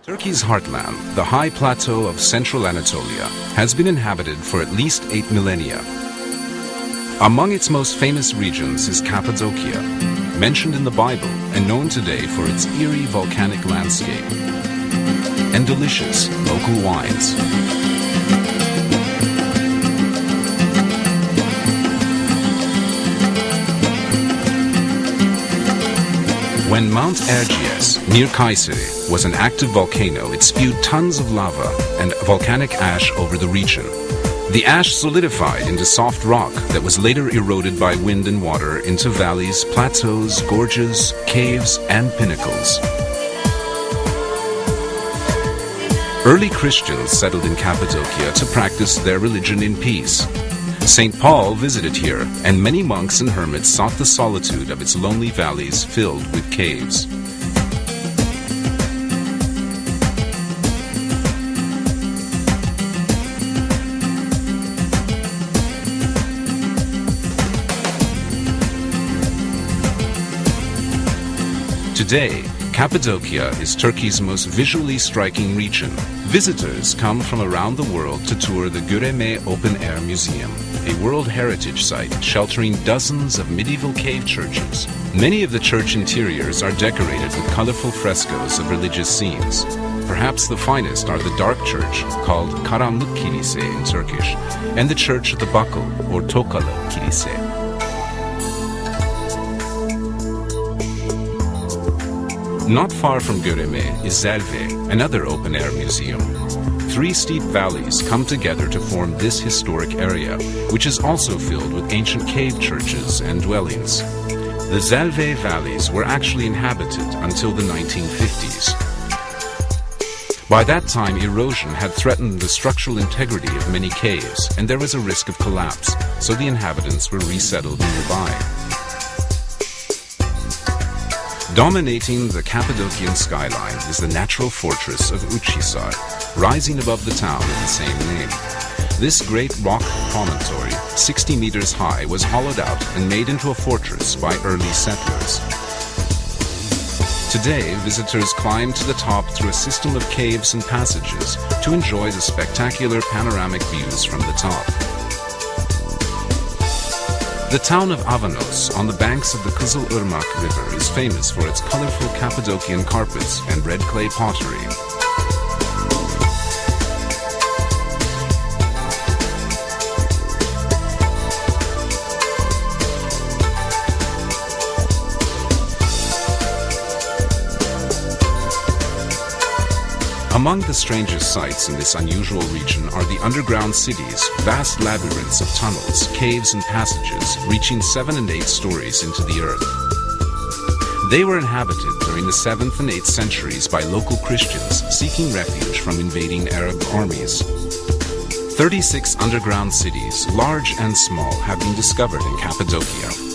Turkey's heartland, the high plateau of central Anatolia, has been inhabited for at least 8 millennia. Among its most famous regions is Kappadokya, mentioned in the Bible and known today for its eerie volcanic landscape and delicious local wines. When Mount Erciyes, near Kayseri, was an active volcano, it spewed tons of lava and volcanic ash over the region. The ash solidified into soft rock that was later eroded by wind and water into valleys, plateaus, gorges, caves, and pinnacles. Early Christians settled in Kappadokya to practice their religion in peace. St. Paul visited here, and many monks and hermits sought the solitude of its lonely valleys filled with caves. Today, Kappadokya is Turkey's most visually striking region. Visitors come from around the world to tour the Göreme Open Air Museum, a World Heritage Site sheltering dozens of medieval cave churches. Many of the church interiors are decorated with colorful frescoes of religious scenes. Perhaps the finest are the dark church, called Karanlık Kilise in Turkish, and the church of the Buckle, or Tokalı Kilise. Not far from Göreme is Zelve, another open-air museum. 3 steep valleys come together to form this historic area, which is also filled with ancient cave churches and dwellings. The Zelve valleys were actually inhabited until the 1950s. By that time, erosion had threatened the structural integrity of many caves, and there was a risk of collapse, so the inhabitants were resettled nearby. Dominating the Kappadokian skyline is the natural fortress of Uçhisar, rising above the town of the same name. This great rock promontory, 60 meters high, was hollowed out and made into a fortress by early settlers. Today, visitors climb to the top through a system of caves and passages to enjoy the spectacular panoramic views from the top. The town of Avanos, on the banks of the Kızılırmak River, is famous for its colorful Kappadokian carpets and red clay pottery. Among the strangest sights in this unusual region are the underground cities, vast labyrinths of tunnels, caves and passages reaching 7 and 8 stories into the earth. They were inhabited during the 7th and 8th centuries by local Christians seeking refuge from invading Arab armies. 36 underground cities, large and small, have been discovered in Kappadokya.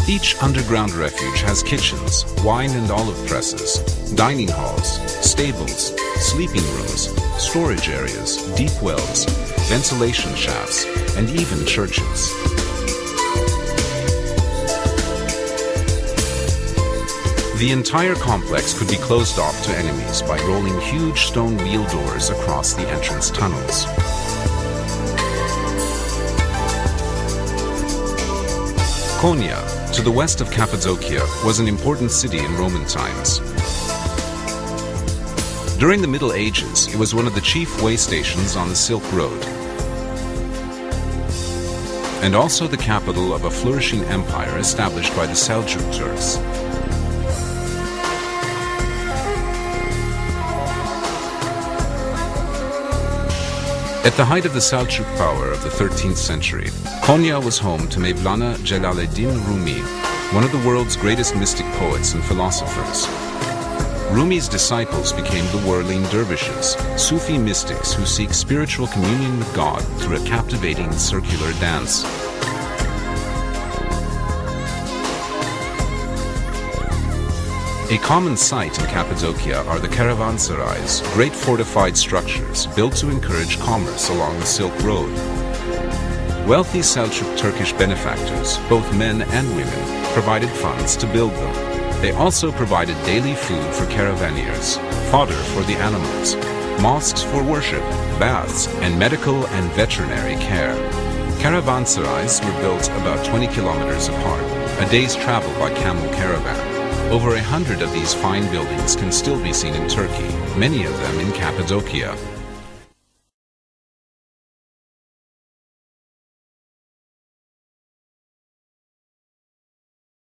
Each underground refuge has kitchens, wine and olive presses, dining halls, stables, sleeping rooms, storage areas, deep wells, ventilation shafts, and even churches. The entire complex could be closed off to enemies by rolling huge stone wheel doors across the entrance tunnels. Konya, to the west of Kappadokya, was an important city in Roman times. During the Middle Ages, it was one of the chief way stations on the Silk Road, and also the capital of a flourishing empire established by the Seljuk Turks. At the height of the Seljuk power of the 13th century, Konya was home to Mevlana Celaleddin Rumi, one of the world's greatest mystic poets and philosophers. Rumi's disciples became the whirling dervishes, Sufi mystics who seek spiritual communion with God through a captivating circular dance. A common sight in Kappadokya are the caravanserais, great fortified structures built to encourage commerce along the Silk Road. Wealthy Seljuk Turkish benefactors, both men and women, provided funds to build them. They also provided daily food for caravaniers, fodder for the animals, mosques for worship, baths, and medical and veterinary care. Caravanserais were built about 20 kilometers apart, a day's travel by camel caravan. Over 100 of these fine buildings can still be seen in Turkey, many of them in Kappadokya.